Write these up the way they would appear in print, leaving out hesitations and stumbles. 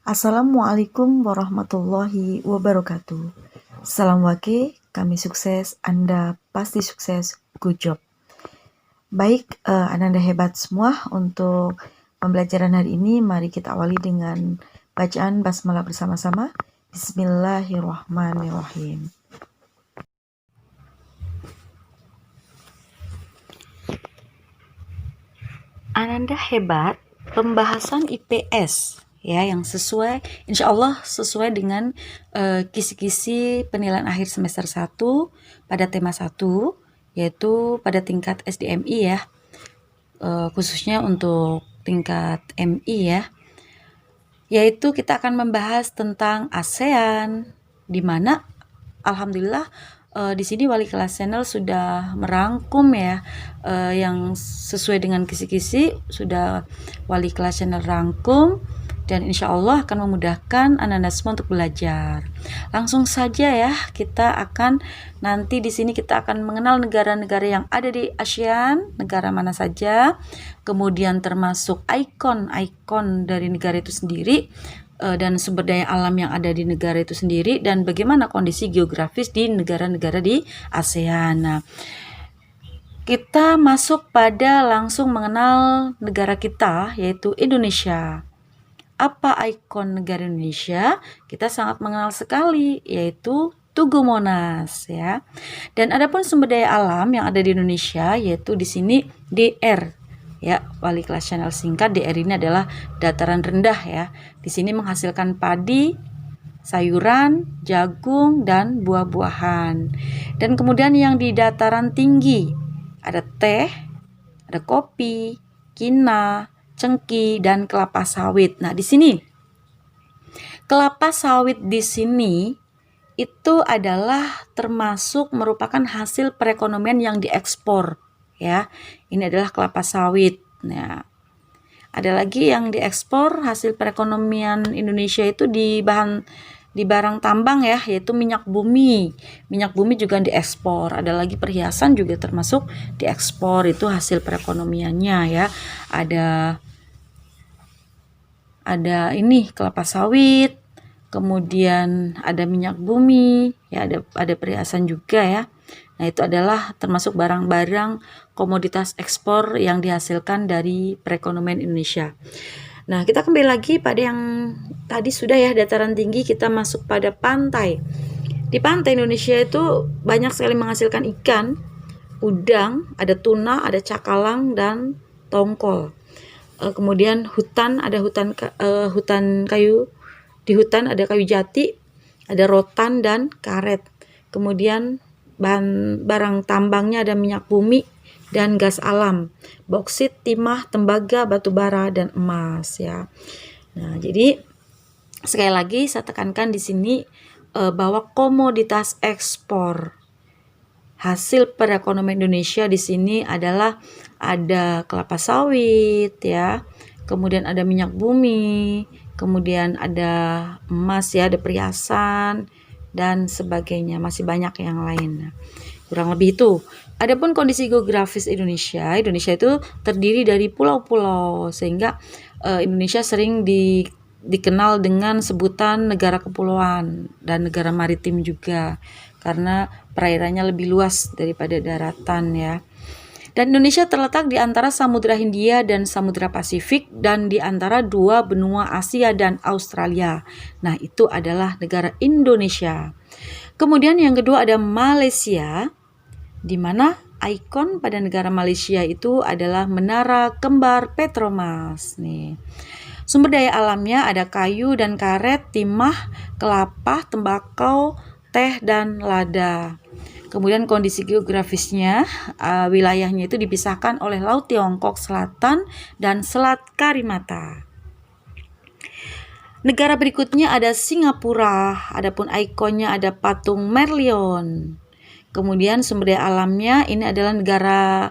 Assalamualaikum warahmatullahi wabarakatuh. Salam wake, kami sukses, Anda pasti sukses. Good job. Baik, Ananda hebat semua. Untuk pembelajaran hari ini, mari kita awali dengan bacaan basmalah bersama-sama. Bismillahirrahmanirrahim. Ananda hebat, pembahasan IPS ya yang sesuai, insya Allah sesuai dengan kisi-kisi penilaian akhir semester 1 pada tema 1, yaitu pada tingkat SDMI ya, khususnya untuk tingkat MI ya, yaitu kita akan membahas tentang ASEAN, di mana alhamdulillah di sini Wali Kelas Channel sudah merangkum ya, yang sesuai dengan kisi-kisi sudah Wali Kelas Channel rangkum, dan insya Allah akan memudahkan anak-anak semua untuk belajar. Langsung saja ya, kita akan nanti di sini kita akan mengenal negara-negara yang ada di ASEAN, negara mana saja, kemudian termasuk ikon-ikon dari negara itu sendiri, dan sumber daya alam yang ada di negara itu sendiri, dan bagaimana kondisi geografis di negara-negara di ASEAN. Nah, kita masuk pada langsung mengenal negara kita, yaitu Indonesia. Apa ikon negara Indonesia? Kita sangat mengenal sekali, yaitu Tugu Monas ya. Dan adapun sumber daya alam yang ada di Indonesia, yaitu di sini DR ya, Wali Kelas Channel singkat. DR ini adalah dataran rendah ya. Di sini menghasilkan padi, sayuran, jagung, dan buah-buahan. Dan kemudian yang di dataran tinggi ada teh, ada kopi, kina, cengkih, dan kelapa sawit. Nah, di sini kelapa sawit di sini itu adalah termasuk merupakan hasil perekonomian yang diekspor ya. Ini adalah kelapa sawit. Nah, ada lagi yang diekspor hasil perekonomian Indonesia itu di barang tambang ya, yaitu minyak bumi. Minyak bumi juga diekspor. Ada lagi perhiasan juga termasuk diekspor, itu hasil perekonomiannya ya. Ada ini kelapa sawit, kemudian ada minyak bumi, ya ada perhiasan juga ya. Nah, itu adalah termasuk barang-barang komoditas ekspor yang dihasilkan dari perekonomian Indonesia. Nah, kita kembali lagi pada yang tadi sudah ya, dataran tinggi, kita masuk pada pantai. Di pantai Indonesia itu banyak sekali menghasilkan ikan, udang, ada tuna, ada cakalang, dan tongkol. Kemudian hutan, ada hutan kayu, di hutan ada kayu jati, ada rotan dan karet. Kemudian barang tambangnya ada minyak bumi dan gas alam, boksit, timah, tembaga, batu bara, dan emas ya. Nah, jadi sekali lagi saya tekankan di sini bahwa komoditas ekspor hasil perekonomian Indonesia di sini adalah ada kelapa sawit ya, kemudian ada minyak bumi, kemudian ada emas ya, ada perhiasan dan sebagainya, masih banyak yang lain. Kurang lebih itu. Adapun kondisi geografis Indonesia itu terdiri dari pulau-pulau, sehingga Indonesia sering dikenal dengan sebutan negara kepulauan dan negara maritim juga, karena perairannya lebih luas daripada daratan ya. Dan Indonesia terletak di antara Samudra Hindia dan Samudra Pasifik, dan di antara dua benua Asia dan Australia. Nah, itu adalah negara Indonesia. Kemudian yang kedua ada Malaysia, di mana ikon pada negara Malaysia itu adalah Menara Kembar Petromas nih. Sumber daya alamnya ada kayu dan karet, timah, kelapa, tembakau, teh, dan lada. Kemudian kondisi geografisnya, wilayahnya itu dipisahkan oleh Laut Tiongkok Selatan dan Selat Karimata. Negara berikutnya ada Singapura, adapun ikonnya ada patung Merlion. Kemudian sumber daya alamnya ini adalah negara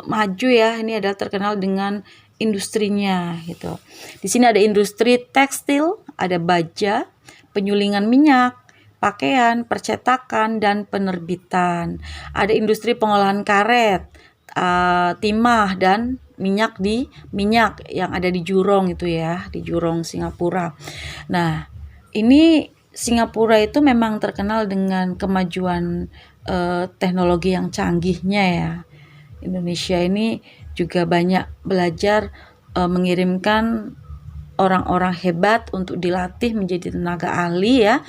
maju ya, ini adalah terkenal dengan industrinya gitu. Di sini ada industri tekstil, ada baja, penyulingan minyak, pakaian, percetakan, dan penerbitan. Ada industri pengolahan karet, timah, dan minyak yang ada di Jurong itu ya, di Jurong Singapura. Nah, ini Singapura itu memang terkenal dengan kemajuan teknologi yang canggihnya ya. Indonesia ini juga banyak belajar mengirimkan orang-orang hebat untuk dilatih menjadi tenaga ahli ya,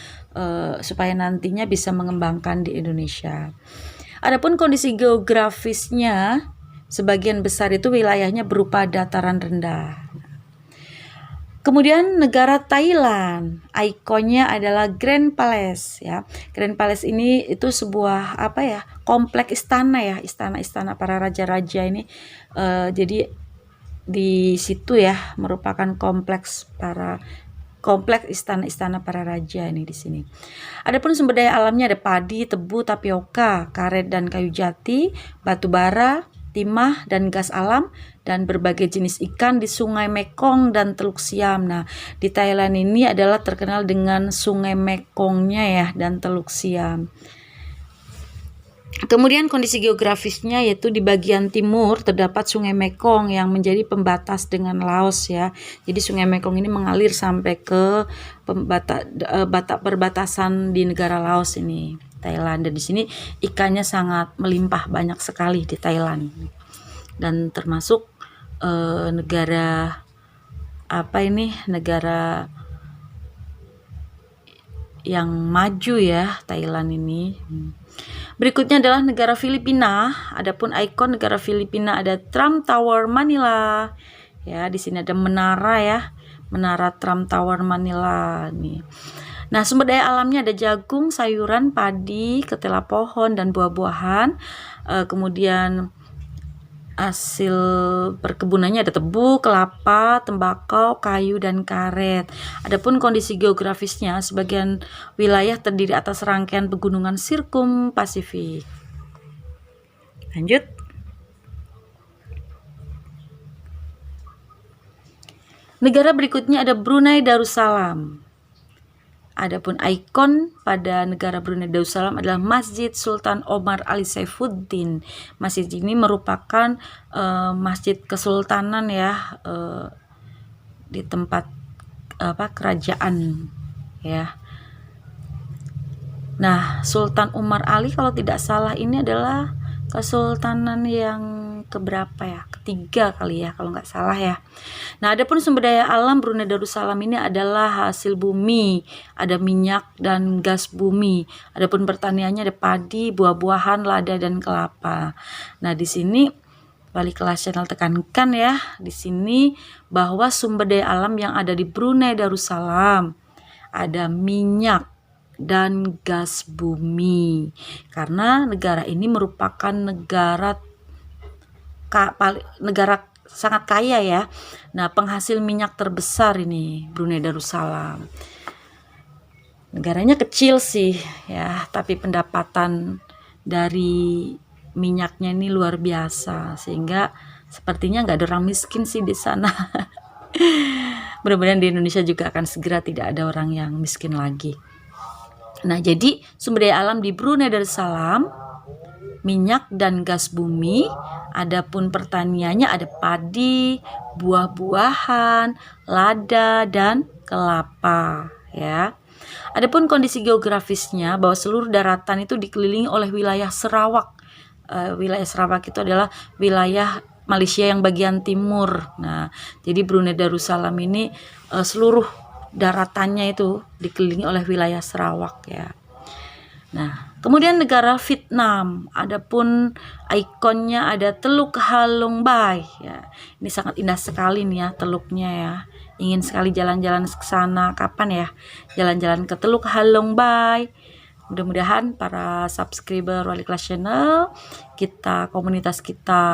supaya nantinya bisa mengembangkan di Indonesia. Adapun kondisi geografisnya, sebagian besar itu wilayahnya berupa dataran rendah. Kemudian negara Thailand, ikonnya adalah Grand Palace ya. Grand Palace ini itu sebuah kompleks istana ya, istana-istana para raja-raja ini. Jadi di situ ya merupakan kompleks istana-istana para raja ini di sini. Adapun sumber daya alamnya ada padi, tebu, tapioka, karet dan kayu jati, batu bara, timah dan gas alam, dan berbagai jenis ikan di Sungai Mekong dan Teluk Siam. Nah, di Thailand ini adalah terkenal dengan Sungai Mekongnya ya dan Teluk Siam. Kemudian kondisi geografisnya yaitu di bagian timur terdapat Sungai Mekong yang menjadi pembatas dengan Laos ya. Jadi Sungai Mekong ini mengalir sampai ke perbatasan di negara Laos ini, Thailand. Dan di sini ikannya sangat melimpah, banyak sekali di Thailand. Dan termasuk negara yang maju ya Thailand ini. Berikutnya adalah negara Filipina. Adapun ikon negara Filipina ada Trump Tower Manila. Ya, di sini ada menara ya. Menara Trump Tower Manila nih. Nah, sumber daya alamnya ada jagung, sayuran, padi, ketela pohon dan buah-buahan. Kemudian hasil perkebunannya ada tebu, kelapa, tembakau, kayu, dan karet. Adapun kondisi geografisnya, sebagian wilayah terdiri atas rangkaian pegunungan Sirkum Pasifik. Lanjut. Negara berikutnya ada Brunei Darussalam. Adapun ikon pada negara Brunei Darussalam adalah Masjid Sultan Omar Ali Saifuddin. Masjid ini merupakan masjid kesultanan ya, di tempat kerajaan ya. Nah, Sultan Umar Ali kalau tidak salah ini adalah kesultanan yang keberapa ya? Ketiga kali ya kalau nggak salah ya. Nah, adapun sumber daya alam Brunei Darussalam ini adalah hasil bumi, ada minyak dan gas bumi. Adapun pertaniannya ada padi, buah-buahan, lada dan kelapa. Nah, di sini Wali Kelas Channel tekankan ya di sini bahwa sumber daya alam yang ada di Brunei Darussalam ada minyak dan gas bumi. Karena negara ini merupakan negara sangat kaya ya. Nah, penghasil minyak terbesar ini Brunei Darussalam. Negaranya kecil sih ya, tapi pendapatan dari minyaknya ini luar biasa, sehingga sepertinya nggak ada orang miskin sih di sana. Mudah-mudahan di Indonesia juga akan segera tidak ada orang yang miskin lagi. Nah, jadi sumber daya alam di Brunei Darussalam minyak dan gas bumi. Adapun pertaniannya ada padi, buah-buahan, lada dan kelapa ya. Adapun kondisi geografisnya bahwa seluruh daratan itu dikelilingi oleh wilayah Sarawak. Wilayah Sarawak itu adalah wilayah Malaysia yang bagian timur. Nah, jadi Brunei Darussalam ini seluruh daratannya itu dikelilingi oleh wilayah Sarawak ya. Nah, kemudian negara Vietnam, adapun ikonnya ada Teluk Halong Bay ya. Ini sangat indah sekali nih ya teluknya ya. Ingin sekali jalan-jalan ke sana. Kapan ya jalan-jalan ke Teluk Halong Bay? Mudah-mudahan para subscriber Wali Kelas Channel, komunitas kita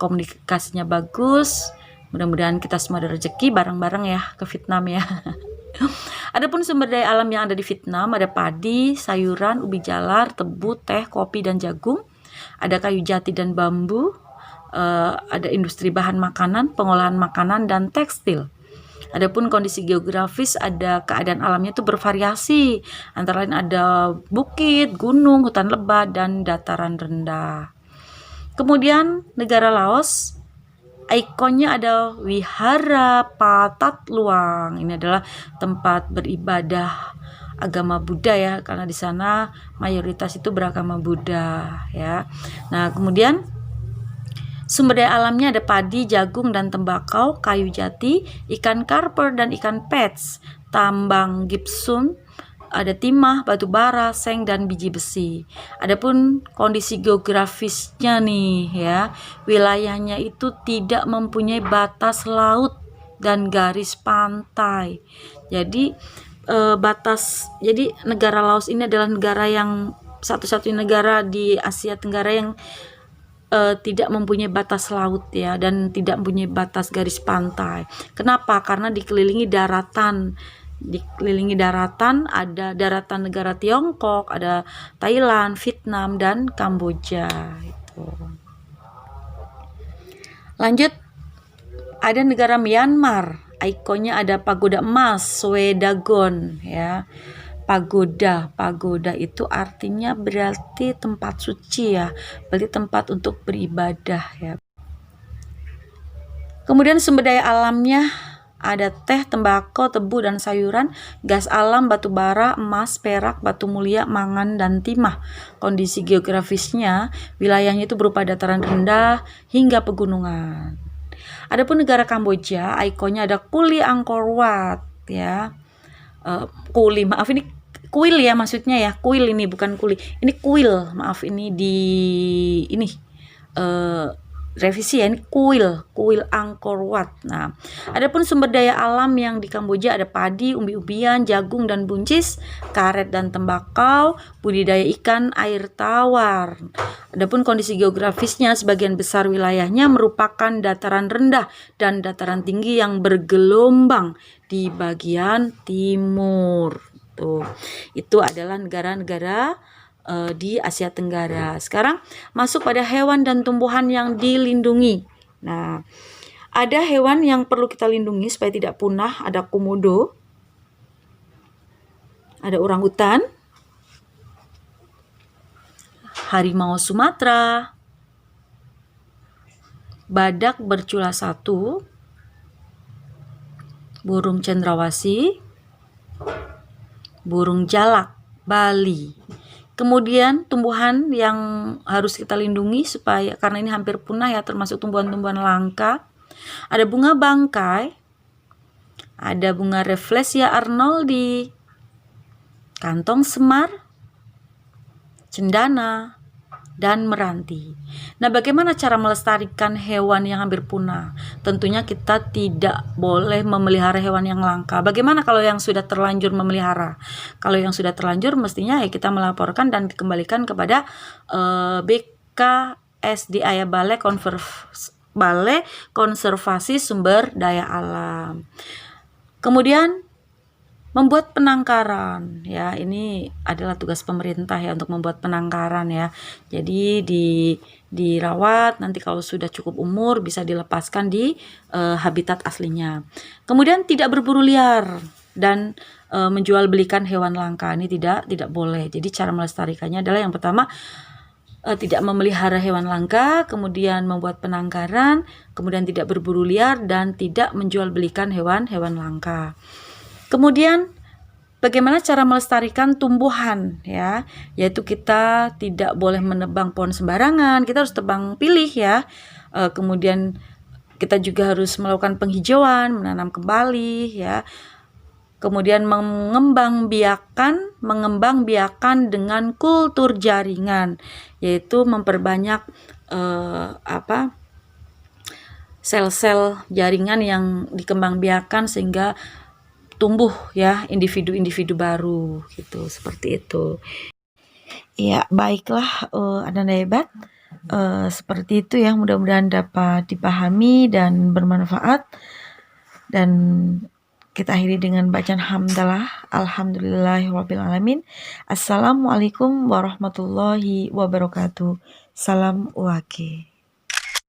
komunikasinya bagus. Mudah-mudahan kita semua ada rezeki bareng-bareng ya ke Vietnam ya. Adapun sumber daya alam yang ada di Vietnam ada padi, sayuran, ubi jalar, tebu, teh, kopi dan jagung. Ada kayu jati dan bambu. Ada industri bahan makanan, pengolahan makanan dan tekstil. Adapun kondisi geografis ada keadaan alamnya itu bervariasi. Antara lain ada bukit, gunung, hutan lebat dan dataran rendah. Kemudian negara Laos ikonnya ada Wihara Patatluang. Ini adalah tempat beribadah agama Buddha ya, karena di sana mayoritas itu beragama Buddha ya. Nah, kemudian sumber daya alamnya ada padi, jagung, dan tembakau, kayu jati, ikan karper, dan ikan pets, tambang gipsum, ada timah, batu bara, seng, dan biji besi. Adapun kondisi geografisnya nih ya, wilayahnya itu tidak mempunyai batas laut dan garis pantai. Jadi jadi negara Laos ini adalah negara yang satu-satunya negara di Asia Tenggara yang tidak mempunyai batas laut ya, dan tidak mempunyai batas garis pantai. Kenapa? Karena dikelilingi daratan. Ada daratan negara Tiongkok, ada Thailand, Vietnam, dan Kamboja itu. Lanjut, ada negara Myanmar, ikonnya ada pagoda emas Swedagon ya. Pagoda itu artinya berarti tempat suci ya, berarti tempat untuk beribadah ya. Kemudian sumber daya alamnya ada teh, tembakau, tebu, dan sayuran, gas alam, batu bara, emas, perak, batu mulia, mangan, dan timah. Kondisi geografisnya, wilayahnya itu berupa dataran rendah hingga pegunungan. Adapun negara Kamboja, ikonnya ada Kuli Angkor Wat ya. Kuli, maaf ini kuil ya maksudnya ya, kuil ini bukan kuli, ini kuil, maaf ini revisi ya, ini kuil Angkor Wat. Nah, adapun sumber daya alam yang di Kamboja ada padi, umbi-umbian, jagung dan buncis, karet dan tembakau, budidaya ikan air tawar. Adapun kondisi geografisnya, sebagian besar wilayahnya merupakan dataran rendah dan dataran tinggi yang bergelombang di bagian timur. Itu adalah negara-negara di Asia Tenggara. Sekarang masuk pada hewan dan tumbuhan yang dilindungi. Nah, ada hewan yang perlu kita lindungi supaya tidak punah. Ada komodo, ada orangutan, harimau Sumatera, badak bercula 1, burung cendrawasih, burung jalak Bali. Kemudian tumbuhan yang harus kita lindungi karena ini hampir punah ya, termasuk tumbuhan-tumbuhan langka. Ada bunga bangkai, ada bunga Rafflesia arnoldi, kantong semar, cendana, dan meranti. Nah, bagaimana cara melestarikan hewan yang hampir punah? Tentunya kita tidak boleh memelihara hewan yang langka. Bagaimana kalau yang sudah terlanjur memelihara? Kalau yang sudah terlanjur, mestinya ya kita melaporkan dan dikembalikan kepada BKSDA ya, Balai Konservasi Sumber Daya Alam. Kemudian membuat penangkaran ya, ini adalah tugas pemerintah ya untuk membuat penangkaran ya. Jadi dirawat, nanti kalau sudah cukup umur bisa dilepaskan di habitat aslinya. Kemudian tidak berburu liar dan menjual belikan hewan langka, ini tidak boleh. Jadi cara melestarikannya adalah yang pertama tidak memelihara hewan langka, kemudian membuat penangkaran, kemudian tidak berburu liar dan tidak menjual belikan hewan-hewan langka. Kemudian bagaimana cara melestarikan tumbuhan ya, yaitu kita tidak boleh menebang pohon sembarangan, kita harus tebang pilih ya. Kemudian kita juga harus melakukan penghijauan, menanam kembali ya. Kemudian mengembang biakan dengan kultur jaringan, yaitu memperbanyak sel-sel jaringan yang dikembang biakan sehingga tumbuh ya individu-individu baru gitu, seperti itu. Ya, baiklah Ananda hebat. Seperti itu ya, mudah-mudahan dapat dipahami dan bermanfaat. Dan kita akhiri dengan bacaan hamdalah. Alhamdulillahirabbil alamin. Assalamualaikum warahmatullahi wabarakatuh. Salam uwake.